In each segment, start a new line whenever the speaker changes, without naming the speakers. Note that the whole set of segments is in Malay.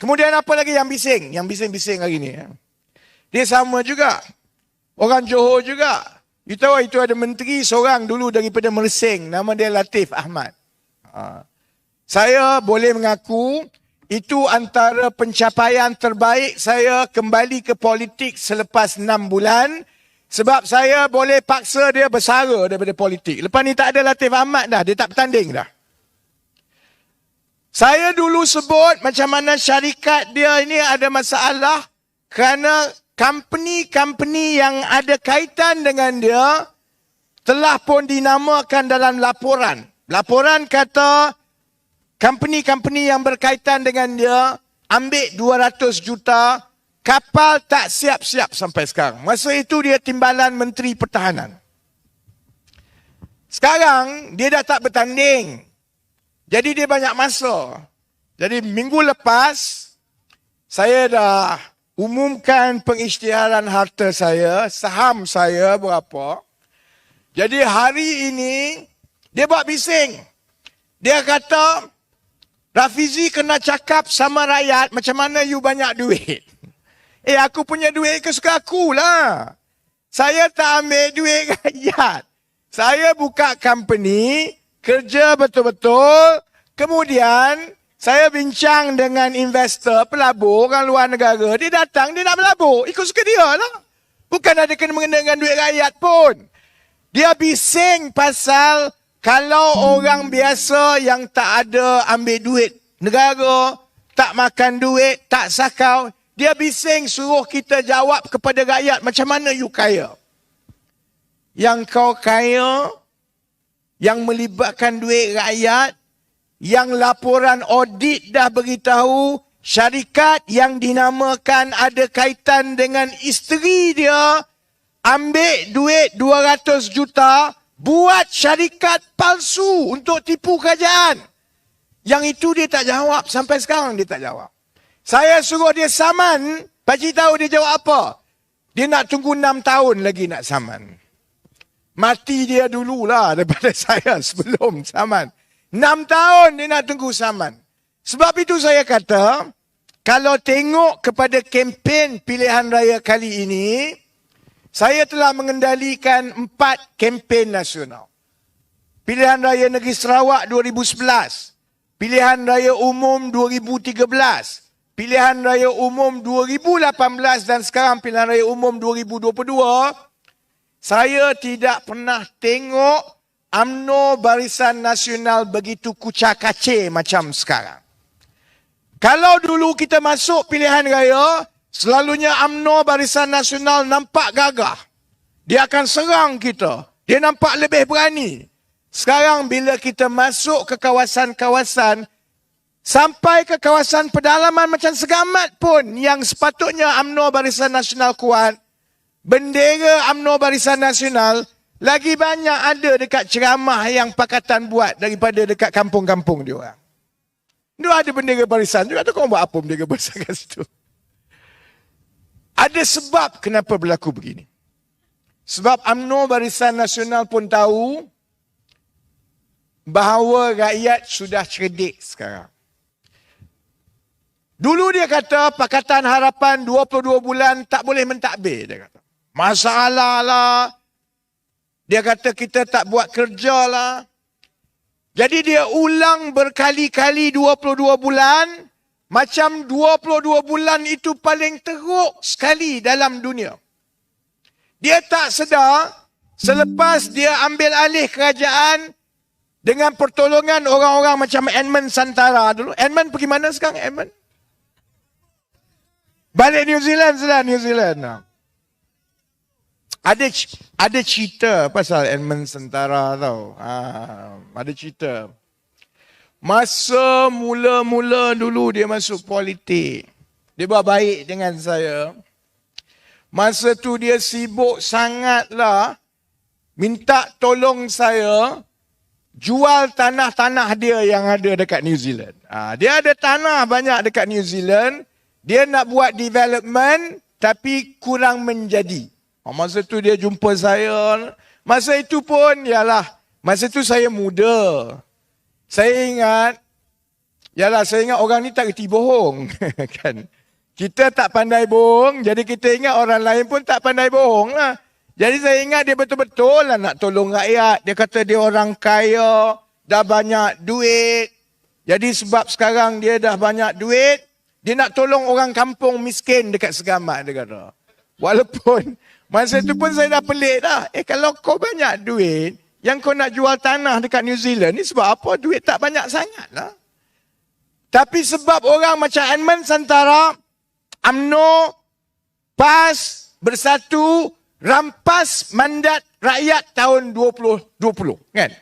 Kemudian apa lagi yang bising? Yang bising-bising hari ni. Dia sama juga. Orang Johor juga. You tahu itu ada menteri seorang dulu daripada Mersing. Nama dia Latif Ahmad. Saya boleh mengaku itu antara pencapaian terbaik saya kembali ke politik selepas 6 bulan. Sebab saya boleh paksa dia bersara daripada politik. Lepas ni tak ada Latif Ahmad dah. Dia tak bertanding dah. Saya dulu sebut macam mana syarikat dia ini ada masalah kerana company-company yang ada kaitan dengan dia telah pun dinamakan dalam laporan. Laporan kata company-company yang berkaitan dengan dia ambil 200 juta, kapal tak siap-siap sampai sekarang. Masa itu dia timbalan Menteri Pertahanan. Sekarang dia dah tak bertanding. Jadi dia banyak masa. Jadi minggu lepas, saya dah umumkan pengisytiharan harta saya, saham saya berapa. Jadi hari ini, dia buat bising. Dia kata, Rafizi kena cakap sama rakyat macam mana you banyak duit. Aku punya duit kesuka aku lah. Saya tak ambil duit rakyat. Saya buka company, kerja betul-betul, kemudian saya bincang dengan investor, pelabur, orang luar negara. Dia datang, dia nak melabur. Ikut suka dia lah. Bukan ada kena-mengena dengan duit rakyat pun. Dia bising pasal kalau orang biasa yang tak ada ambil duit negara, tak makan duit, tak sakau, dia bising suruh kita jawab kepada rakyat macam mana you kaya. Yang kau kaya, yang melibatkan duit rakyat, yang laporan audit dah beritahu, syarikat yang dinamakan ada kaitan dengan isteri dia, ambil duit 200 juta, buat syarikat palsu untuk tipu kerajaan. Yang itu dia tak jawab, sampai sekarang dia tak jawab. Saya suruh dia saman, pakcik tahu dia jawab apa? Dia nak tunggu 6 tahun lagi nak saman. Mati dia dululah daripada saya sebelum saman. 6 tahun dia nak tunggu saman. Sebab itu saya kata, kalau tengok kepada kempen pilihan raya kali ini, saya telah mengendalikan 4 kempen nasional. Pilihan Raya Negeri Sarawak 2011, Pilihan Raya Umum 2013, Pilihan Raya Umum 2018 dan sekarang Pilihan Raya Umum 2022, saya tidak pernah tengok UMNO Barisan Nasional begitu kucak-kacir macam sekarang. Kalau dulu kita masuk pilihan raya, selalunya UMNO Barisan Nasional nampak gagah. Dia akan serang kita. Dia nampak lebih berani. Sekarang bila kita masuk ke kawasan-kawasan, sampai ke kawasan pedalaman macam Segamat pun yang sepatutnya UMNO Barisan Nasional kuat, bendera UMNO Barisan Nasional lagi banyak ada dekat ceramah yang Pakatan buat daripada dekat kampung-kampung dia orang. Dia ada bendera barisan juga. Tu kau buat apa bendera barisan kat situ? Ada sebab kenapa berlaku begini. Sebab UMNO Barisan Nasional pun tahu bahawa rakyat sudah cerdik sekarang. Dulu dia kata Pakatan Harapan 22 bulan tak boleh mentadbir. Dia kata masalah lah. Dia kata kita tak buat kerja lah. Jadi dia ulang berkali-kali 22 bulan. Macam 22 bulan itu paling teruk sekali dalam dunia. Dia tak sedar selepas dia ambil alih kerajaan dengan pertolongan orang-orang macam Edmund Santara dulu. Edmund pergi mana sekarang Edmund? Balik New Zealand sudah, New Zealand. Ada cerita pasal Edmund Santara tau. Ada cerita. Masa mula-mula dulu dia masuk politik. Dia buat baik dengan saya. Masa tu dia sibuk sangatlah minta tolong saya jual tanah-tanah dia yang ada dekat New Zealand. Dia ada tanah banyak dekat New Zealand. Dia nak buat development tapi kurang menjadi. Masa tu dia jumpa saya. Masa itu pun, masa tu saya muda. Saya ingat, Yalah, saya ingat orang ni tak reti bohong. Kan? Kita tak pandai bohong, jadi kita ingat orang lain pun tak pandai bohong lah. Jadi saya ingat dia betul-betul lah nak tolong rakyat. Dia kata dia orang kaya, dah banyak duit. Jadi sebab sekarang dia dah banyak duit, dia nak tolong orang kampung miskin dekat Segamat, dia kata. Walaupun masa tu pun saya dah pelik dah. Kalau kau banyak duit, yang kau nak jual tanah dekat New Zealand ni sebab apa? Duit tak banyak sangat lah. Tapi sebab orang macam Edmund Santara, UMNO, PAS, Bersatu, rampas mandat rakyat tahun 2020. Kan?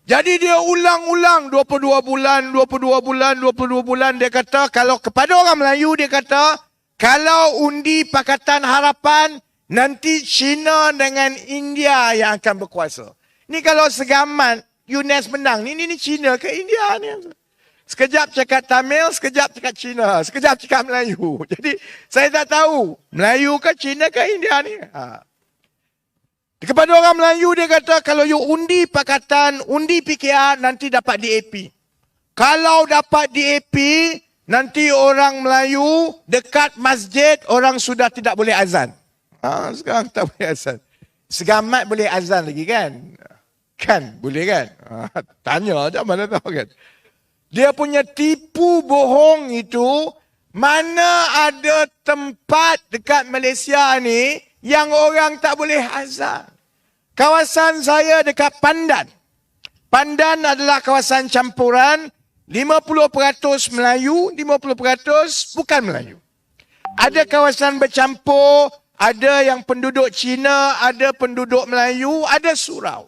Jadi dia ulang-ulang 22 bulan, 22 bulan, 22 bulan. Dia kata kalau kepada orang Melayu, dia kata kalau undi Pakatan Harapan, nanti China dengan India yang akan berkuasa. Ni kalau Segamat, UNES menang. Ni China ke India ni? Sekejap cakap Tamil, sekejap cakap Cina, sekejap cakap Melayu. Jadi saya tak tahu Melayu ke Cina ke India ni. Kepada orang Melayu dia kata kalau you undi Pakatan, undi PKR nanti dapat DAP. Kalau dapat DAP, nanti orang Melayu dekat masjid orang sudah tidak boleh azan. Sekarang tak boleh azan. Segamat boleh azan lagi kan? Kan boleh kan? Tanya je mana tahu kan. Dia punya tipu bohong itu, mana ada tempat dekat Malaysia ni yang orang tak boleh azan. Kawasan saya dekat Pandan. Pandan adalah kawasan campuran, 50% Melayu, 50% bukan Melayu. Ada kawasan bercampur, ada yang penduduk Cina, ada penduduk Melayu, ada surau.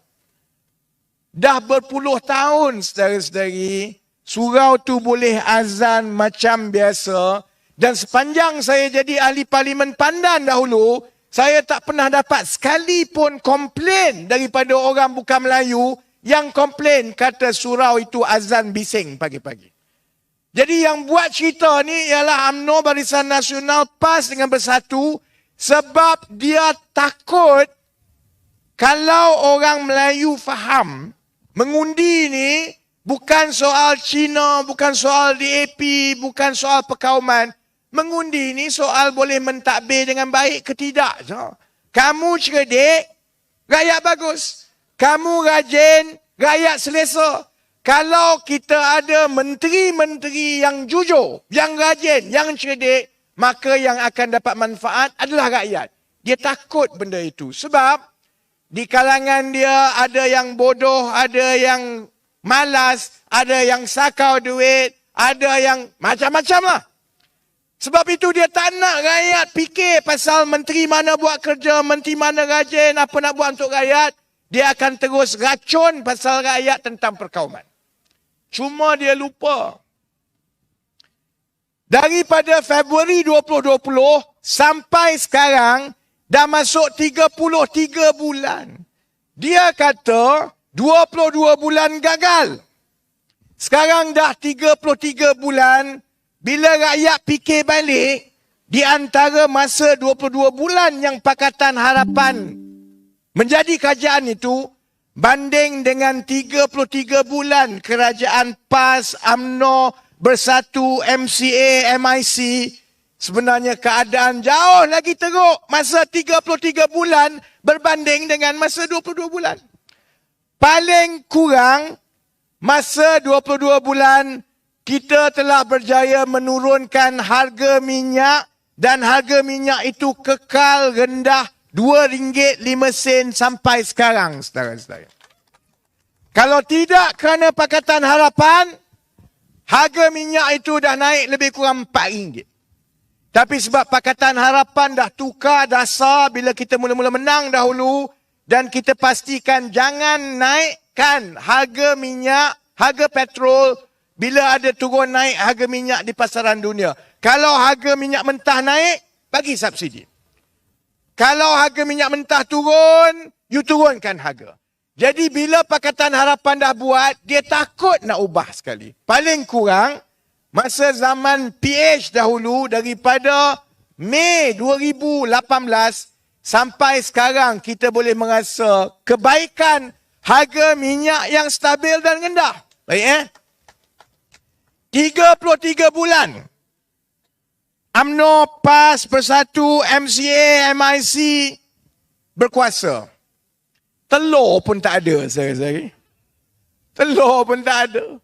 Dah berpuluh tahun saudara-saudari, surau tu boleh azan macam biasa. Dan sepanjang saya jadi ahli parlimen Pandan dahulu, saya tak pernah dapat sekali pun komplain daripada orang bukan Melayu yang komplain kata surau itu azan bising pagi-pagi. Jadi yang buat cerita ni ialah UMNO, Barisan Nasional, PAS dengan Bersatu sebab dia takut kalau orang Melayu faham mengundi ni bukan soal Cina, bukan soal DAP, bukan soal perkauman. Mengundi ni soal boleh mentadbir dengan baik ke tidak. Kamu cerdik, rakyat bagus. Kamu rajin, rakyat selesa. Kalau kita ada menteri-menteri yang jujur, yang rajin, yang cerdik, maka yang akan dapat manfaat adalah rakyat. Dia takut benda itu. Sebab di kalangan dia ada yang bodoh, ada yang malas, ada yang sakau duit, ada yang macam-macam lah. Sebab itu dia tak nak rakyat fikir pasal menteri mana buat kerja, menteri mana rajin, apa nak buat untuk rakyat. Dia akan terus racun pasal rakyat tentang perkauman. Cuma dia lupa. Daripada Februari 2020 sampai sekarang, dah masuk 33 bulan. Dia kata 22 bulan gagal. Sekarang dah 33 bulan. Bila rakyat fikir balik, di antara masa 22 bulan yang Pakatan Harapan menjadi kerajaan itu, banding dengan 33 bulan kerajaan PAS, UMNO, Bersatu, MCA, MIC, sebenarnya keadaan jauh lagi teruk masa 33 bulan berbanding dengan masa 22 bulan. Paling kurang, masa 22 bulan, kita telah berjaya menurunkan harga minyak dan harga minyak itu kekal rendah RM2.05 sampai sekarang, saudara-saudara. Kalau tidak kerana Pakatan Harapan, harga minyak itu dah naik lebih kurang RM4. Tapi sebab Pakatan Harapan dah tukar dasar bila kita mula-mula menang dahulu dan kita pastikan jangan naikkan harga minyak, harga petrol bila ada turun naik harga minyak di pasaran dunia. Kalau harga minyak mentah naik, bagi subsidi. Kalau harga minyak mentah turun, you turunkan harga. Jadi bila Pakatan Harapan dah buat, dia takut nak ubah sekali. Paling kurang, masa zaman PH dahulu, daripada Mei 2018 sampai sekarang, kita boleh merasa kebaikan harga minyak yang stabil dan rendah. Baik 33 bulan. UMNO, PAS, Bersatu, MCA, MIC berkuasa. Telur pun tak ada, saya. Telur pun tak ada.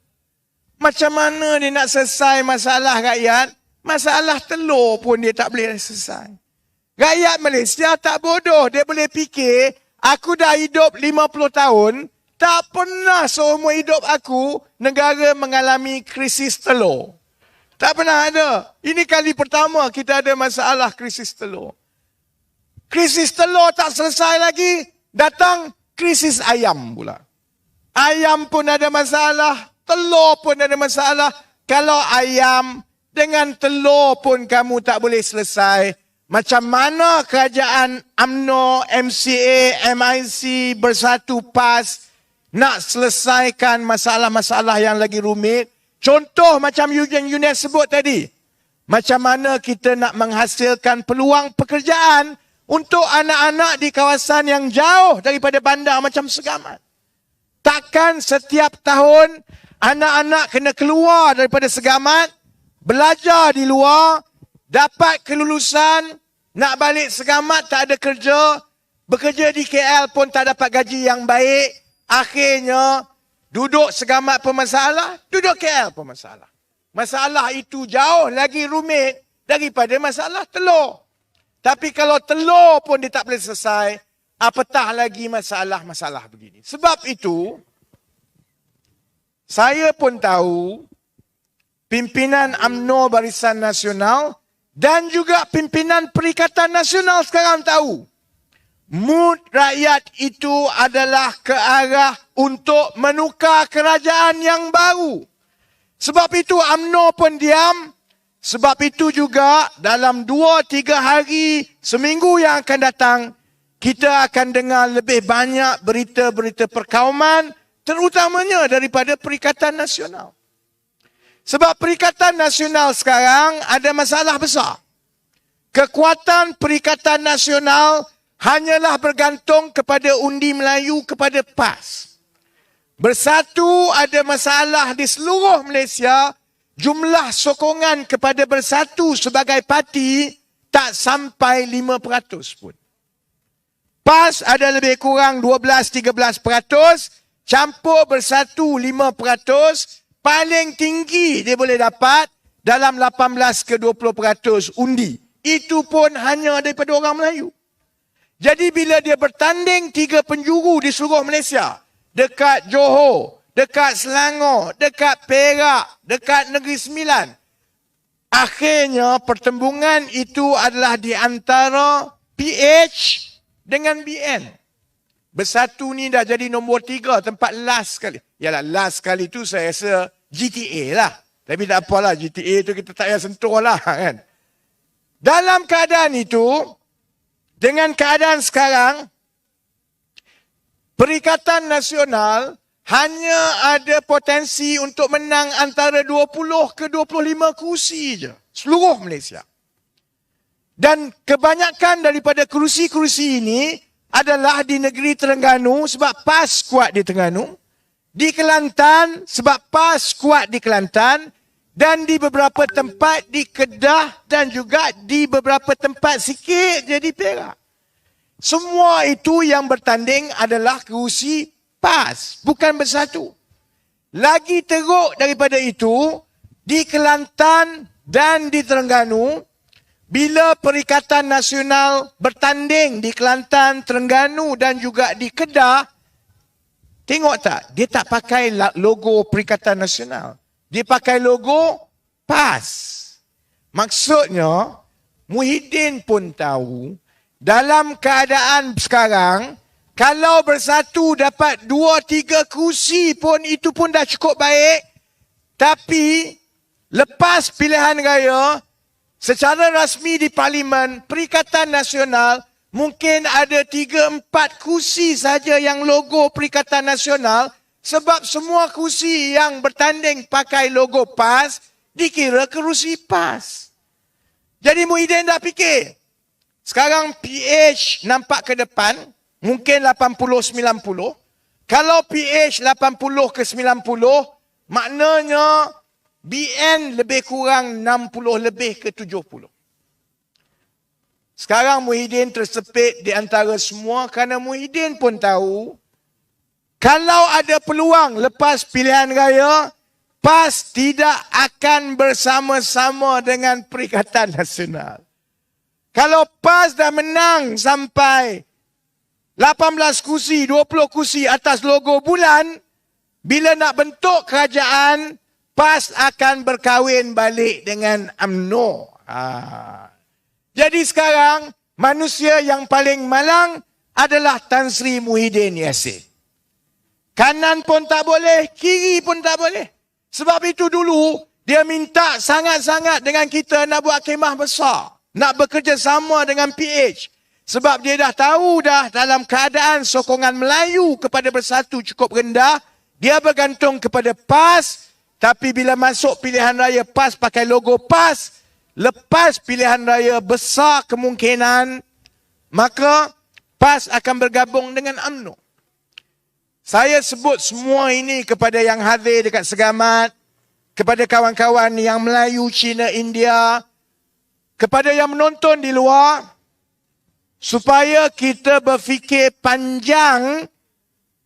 Macam mana dia nak selesai masalah rakyat? Masalah telur pun dia tak boleh selesai. Rakyat Malaysia tak bodoh. Dia boleh fikir, aku dah hidup 50 tahun, tak pernah seumur hidup aku negara mengalami krisis telur. Tak pernah ada. Ini kali pertama kita ada masalah krisis telur. Krisis telur tak selesai lagi, datang krisis ayam pula. Ayam pun ada masalah, telur pun ada masalah. Kalau ayam dengan telur pun kamu tak boleh selesai, macam mana kerajaan UMNO, MCA, MIC, Bersatu, PAS nak selesaikan masalah-masalah yang lagi rumit? Contoh macam Yunes sebut tadi. Macam mana kita nak menghasilkan peluang pekerjaan untuk anak-anak di kawasan yang jauh daripada bandar macam Segamat. Takkan setiap tahun anak-anak kena keluar daripada Segamat, belajar di luar, dapat kelulusan, nak balik Segamat tak ada kerja, bekerja di KL pun tak dapat gaji yang baik, akhirnya duduk Segamat pun masalah, duduk KL pun masalah. Masalah itu jauh lagi rumit daripada masalah telur. Tapi kalau telur pun dia tak boleh selesai, apatah lagi masalah-masalah begini. Sebab itu, saya pun tahu, pimpinan UMNO Barisan Nasional dan juga pimpinan Perikatan Nasional sekarang tahu, mood rakyat itu adalah ke arah untuk menukar kerajaan yang baru. Sebab itu UMNO pun diam. Sebab itu juga dalam 2-3 hari, seminggu yang akan datang, kita akan dengar lebih banyak berita-berita perkauman, terutamanya daripada Perikatan Nasional. Sebab Perikatan Nasional sekarang ada masalah besar. Kekuatan Perikatan Nasional hanyalah bergantung kepada undi Melayu, kepada PAS. Bersatu ada masalah di seluruh Malaysia, jumlah sokongan kepada Bersatu sebagai parti tak sampai 5% pun. PAS ada lebih kurang 12-13%, campur Bersatu 5%, paling tinggi dia boleh dapat dalam 18 ke 20% undi. Itu pun hanya daripada orang Melayu. Jadi bila dia bertanding 3 penjuru di seluruh Malaysia, dekat Johor, dekat Selangor, dekat Perak, dekat Negeri Sembilan, akhirnya pertembungan itu adalah di antara PH dengan BN. Bersatu ni dah jadi nombor 3, tempat last sekali. Yalah, last sekali tu saya rasa GTA lah. Tapi tak apalah, GTA tu kita tak payah sentuh lah kan. Dalam keadaan itu, dengan keadaan sekarang, Perikatan Nasional hanya ada potensi untuk menang antara 20 ke 25 kursi je. Seluruh Malaysia. Dan kebanyakan daripada kursi-kursi ini adalah di negeri Terengganu sebab PAS kuat di Terengganu. Di Kelantan sebab PAS kuat di Kelantan. Dan di beberapa tempat di Kedah dan juga di beberapa tempat sikit je di Perak. Semua itu yang bertanding adalah kerusi PAS, bukan Bersatu. Lagi teruk daripada itu, di Kelantan dan di Terengganu, bila Perikatan Nasional bertanding di Kelantan, Terengganu dan juga di Kedah, tengok tak, dia tak pakai logo Perikatan Nasional. Dia pakai logo PAS. Maksudnya, Muhyiddin pun tahu, dalam keadaan sekarang, kalau Bersatu dapat 2-3 kursi pun, itu pun dah cukup baik. Tapi, lepas pilihan raya, secara rasmi di Parlimen, Perikatan Nasional, mungkin ada 3-4 kursi saja yang logo Perikatan Nasional, sebab semua kursi yang bertanding pakai logo PAS, dikira kerusi PAS. Jadi Muhyiddin dah fikir, sekarang PH nampak ke depan, mungkin 80-90. Kalau PH 80 ke 90, maknanya BN lebih kurang 60 lebih ke 70. Sekarang Muhyiddin tersepit di antara semua kerana Muhyiddin pun tahu kalau ada peluang lepas pilihan raya, PAS tidak akan bersama-sama dengan Perikatan Nasional. Kalau PAS dah menang sampai 18 kursi, 20 kursi atas logo bulan, bila nak bentuk kerajaan, PAS akan berkahwin balik dengan UMNO. Jadi sekarang, manusia yang paling malang adalah Tan Sri Muhyiddin Yassin. Kanan pun tak boleh, kiri pun tak boleh. Sebab itu dulu, dia minta sangat-sangat dengan kita nak buat kemah besar. Nak bekerja sama dengan PH. Sebab dia dah tahu dah dalam keadaan sokongan Melayu kepada Bersatu cukup rendah, dia bergantung kepada PAS. Tapi bila masuk pilihan raya PAS pakai logo PAS, lepas pilihan raya besar kemungkinan, maka PAS akan bergabung dengan UMNO. Saya sebut semua ini kepada yang hadir dekat Segamat, kepada kawan-kawan yang Melayu, Cina, India, kepada yang menonton di luar, supaya kita berfikir panjang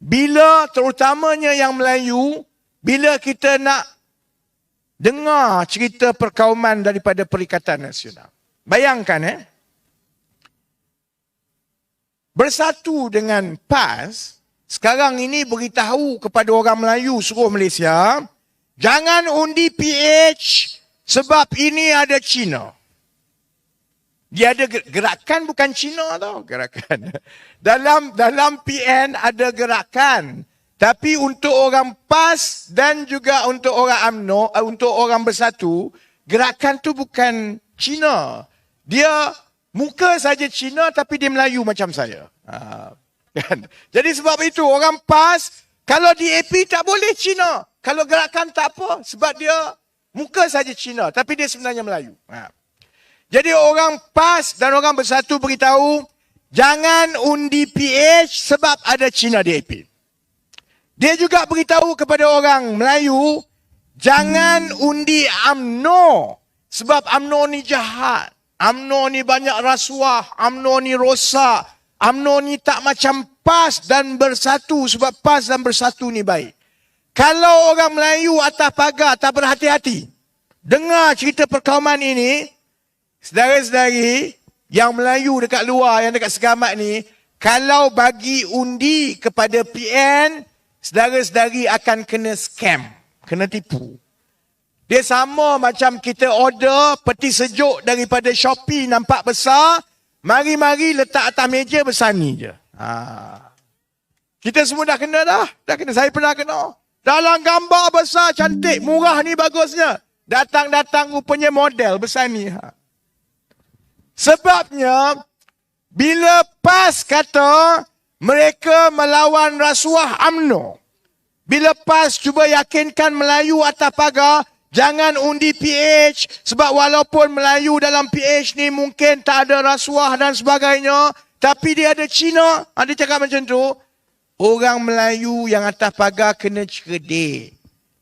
bila terutamanya yang Melayu, bila kita nak dengar cerita perkauman daripada Perikatan Nasional. Bayangkan Bersatu dengan PAS, sekarang ini beritahu kepada orang Melayu seluruh Malaysia, jangan undi PH sebab ini ada Cina. Dia ada gerakan bukan Cina tau, gerakan. Dalam PN ada gerakan. Tapi untuk orang PAS dan juga untuk orang UMNO, untuk orang Bersatu, gerakan tu bukan Cina. Dia muka saja Cina tapi dia Melayu macam saya. Kan? Jadi sebab itu orang PAS, kalau DAP tak boleh Cina. Kalau gerakan tak apa, sebab dia muka saja Cina tapi dia sebenarnya Melayu. Jadi orang PAS dan orang Bersatu beritahu, jangan undi PH sebab ada Cina DAP. Dia juga beritahu kepada orang Melayu, jangan undi UMNO sebab UMNO ni jahat. UMNO ni banyak rasuah, UMNO ni rosak, UMNO ni tak macam PAS dan Bersatu sebab PAS dan Bersatu ni baik. Kalau orang Melayu atas pagar tak berhati-hati, dengar cerita perkauman ini, saudara-saudari yang Melayu dekat luar, yang dekat Segamat ni, kalau bagi undi kepada PN, saudara-saudari akan kena scam, kena tipu. Dia sama macam kita order peti sejuk daripada Shopee nampak besar, mari-mari letak atas meja besar ni je. Kita semua dah kena dah. Saya pernah kena. Dalam gambar besar, cantik, murah ni bagusnya. Datang-datang rupanya model besar ni. Sebabnya, bila PAS kata mereka melawan rasuah UMNO, bila PAS cuba yakinkan Melayu atas pagar, jangan undi PH sebab walaupun Melayu dalam PH ni mungkin tak ada rasuah dan sebagainya, tapi dia ada Cina, ada cakap macam tu, orang Melayu yang atas pagar kena cerdik.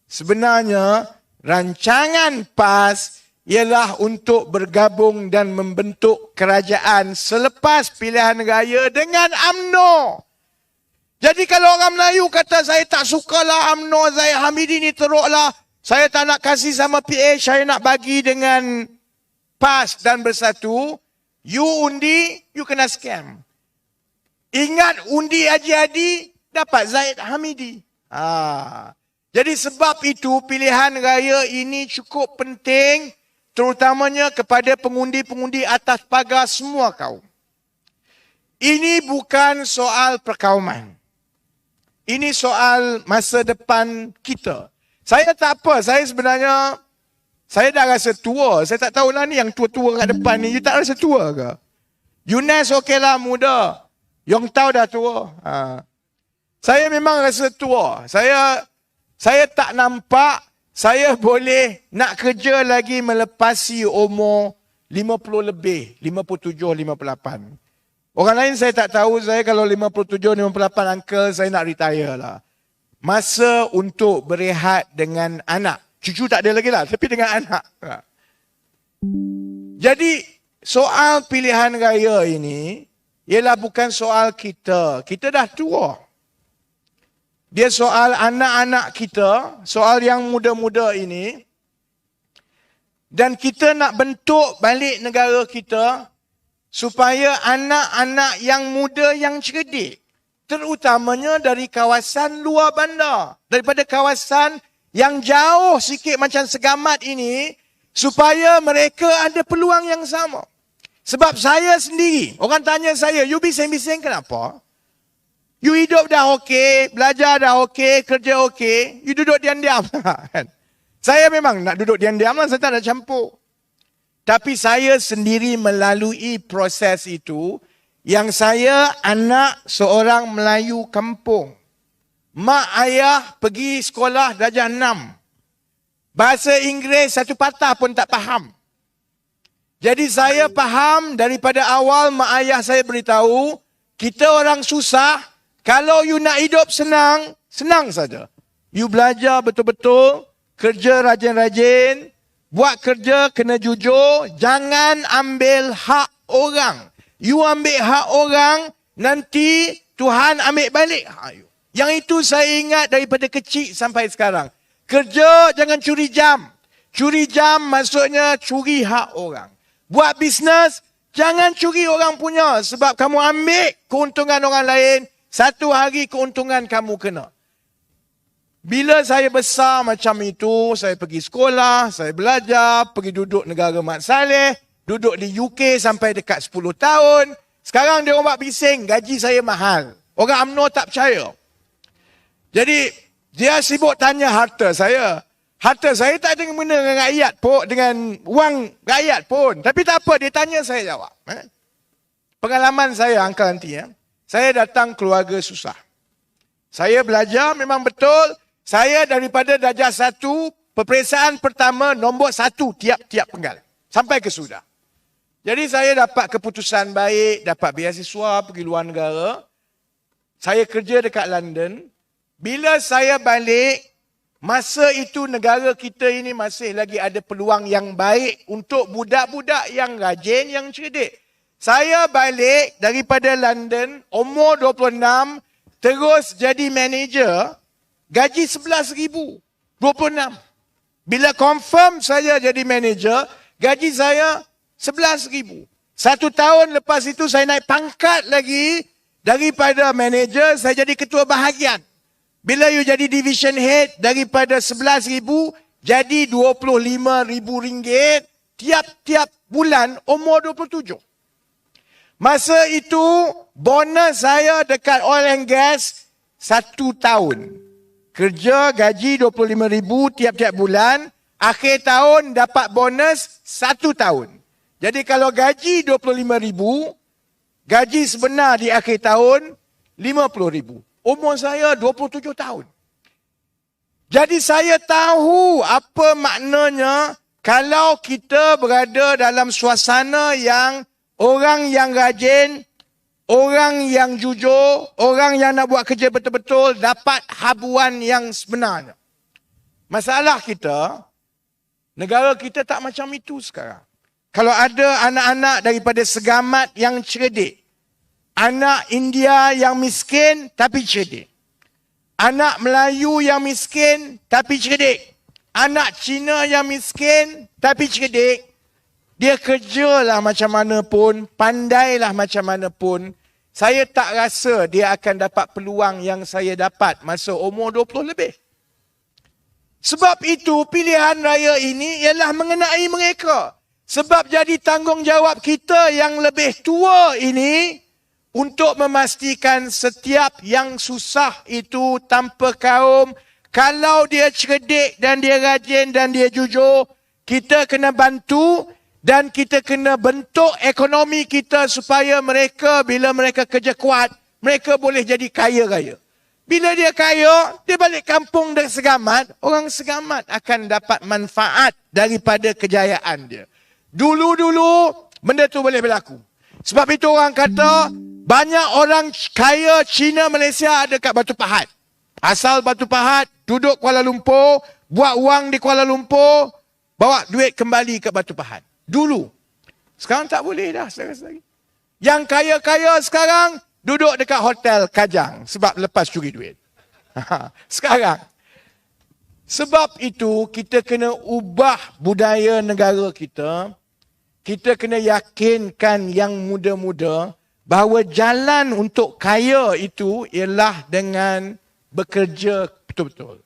Sebenarnya, rancangan PAS ialah untuk bergabung dan membentuk kerajaan selepas pilihan raya dengan UMNO. Jadi kalau orang Melayu kata saya tak sukalah UMNO, Zahid Hamidi ni teruklah, saya tak nak kasih sama PH, saya nak bagi dengan PAS dan Bersatu, you undi, you kena scam. Ingat undi Haji Hadi, dapat Zahid Hamidi. Jadi sebab itu pilihan raya ini cukup penting, terutamanya kepada pengundi-pengundi atas pagar semua kaum. Ini bukan soal perkauman. Ini soal masa depan kita. Saya tak apa, saya sebenarnya, saya dah rasa tua. Saya tak tahulah ni yang tua-tua kat depan ni, you tak rasa tua ke? Yunes okeylah muda. Yong Tau dah tua. Saya memang rasa tua. Saya tak nampak saya boleh nak kerja lagi melepasi umur 50 lebih, 57, 58. Orang lain saya tak tahu, saya kalau 57, 58 uncle, saya nak retire lah. Masa untuk berehat dengan anak. Cucu tak ada lagi lah, tapi dengan anak. Jadi, soal pilihan raya ini, ialah bukan soal kita. Kita dah tua. Dia soal anak-anak kita, soal yang muda-muda ini. Dan kita nak bentuk balik negara kita, supaya anak-anak yang muda yang cerdik, terutamanya dari kawasan luar bandar, daripada kawasan yang jauh sikit macam Segamat ini, supaya mereka ada peluang yang sama. Sebab saya sendiri, orang tanya saya, you bising-bising kenapa? You hidup dah okey, belajar dah okey, kerja okey, you duduk diam-diam. Saya memang nak duduk diam-diam lah, saya tak nak campur. Tapi saya sendiri melalui proses itu, yang saya anak seorang Melayu kampung. Mak ayah pergi sekolah darjah 6. Bahasa Inggeris satu patah pun tak faham. Jadi saya faham daripada awal mak ayah saya beritahu, kita orang susah, kalau you nak hidup senang, senang saja. You belajar betul-betul, kerja rajin-rajin, buat kerja kena jujur, jangan ambil hak orang. You ambil hak orang, nanti Tuhan ambil balik hak you. Yang itu saya ingat daripada kecil sampai sekarang. Kerja jangan curi jam. Curi jam maksudnya curi hak orang. Buat bisnes, jangan curi orang punya. Sebab kamu ambil keuntungan orang lain, satu hari keuntungan kamu kena. Bila saya besar macam itu, saya pergi sekolah, saya belajar, pergi duduk negara Mat Saleh, duduk di UK sampai dekat 10 tahun. Sekarang dia orang buat bising, gaji saya mahal. Orang UMNO tak percaya. Jadi, dia sibuk tanya harta saya. Harta saya tak ada guna dengan rakyat pun, dengan wang rakyat pun. Tapi tak apa, dia tanya saya jawab. Pengalaman saya, Uncle Auntie, saya datang keluarga susah. Saya belajar memang betul, saya daripada darjah 1, peperiksaan pertama nombor 1 tiap-tiap penggal. Sampai ke sudah. Jadi saya dapat keputusan baik, dapat beasiswa pergi luar negara. Saya kerja dekat London. Bila saya balik, masa itu negara kita ini masih lagi ada peluang yang baik untuk budak-budak yang rajin, yang cerdik. Saya balik daripada London, umur 26, terus jadi manager, gaji 11,000. 26. Bila confirm saya jadi manager, gaji saya 11,000. 1 tahun lepas itu saya naik pangkat lagi, daripada manager saya jadi ketua bahagian. Bila you jadi division head, daripada 11,000 jadi 25,000 ringgit tiap-tiap bulan umur 27. Masa itu bonus saya dekat oil and gas 1 tahun. Kerja gaji 25,000 tiap-tiap bulan, akhir tahun dapat bonus 1 tahun. Jadi kalau gaji 25,000, gaji sebenar di akhir tahun 50,000. Umur saya 27 tahun. Jadi saya tahu apa maknanya kalau kita berada dalam suasana yang orang yang rajin, orang yang jujur, orang yang nak buat kerja betul-betul dapat habuan yang sebenarnya. Masalah kita, negara kita tak macam itu sekarang. Kalau ada anak-anak daripada Segamat yang cerdik, anak India yang miskin tapi cerdik, anak Melayu yang miskin tapi cerdik, anak Cina yang miskin tapi cerdik, dia kerjalah macam mana pun, pandailah macam mana pun, saya tak rasa dia akan dapat peluang yang saya dapat masa umur 20 lebih. Sebab itu pilihan raya ini ialah mengenai mereka. Sebab jadi tanggungjawab kita yang lebih tua ini untuk memastikan setiap yang susah itu tanpa kaum, kalau dia cerdik dan dia rajin dan dia jujur, kita kena bantu dan kita kena bentuk ekonomi kita supaya mereka bila mereka kerja kuat, mereka boleh jadi kaya raya. Bila dia kaya, dia balik kampung dari Segamat, orang Segamat akan dapat manfaat daripada kejayaan dia. Dulu-dulu benda tu boleh berlaku. Sebab itu orang kata banyak orang kaya Cina Malaysia ada kat Batu Pahat. Asal Batu Pahat, duduk Kuala Lumpur, buat wang di Kuala Lumpur, bawa duit kembali ke Batu Pahat. Dulu. Sekarang tak boleh dah. Yang kaya-kaya sekarang duduk dekat hotel Kajang sebab lepas curi duit. Sekarang. Sebab itu kita kena ubah budaya negara kita. Kita kena yakinkan yang muda-muda bahawa jalan untuk kaya itu ialah dengan bekerja betul-betul.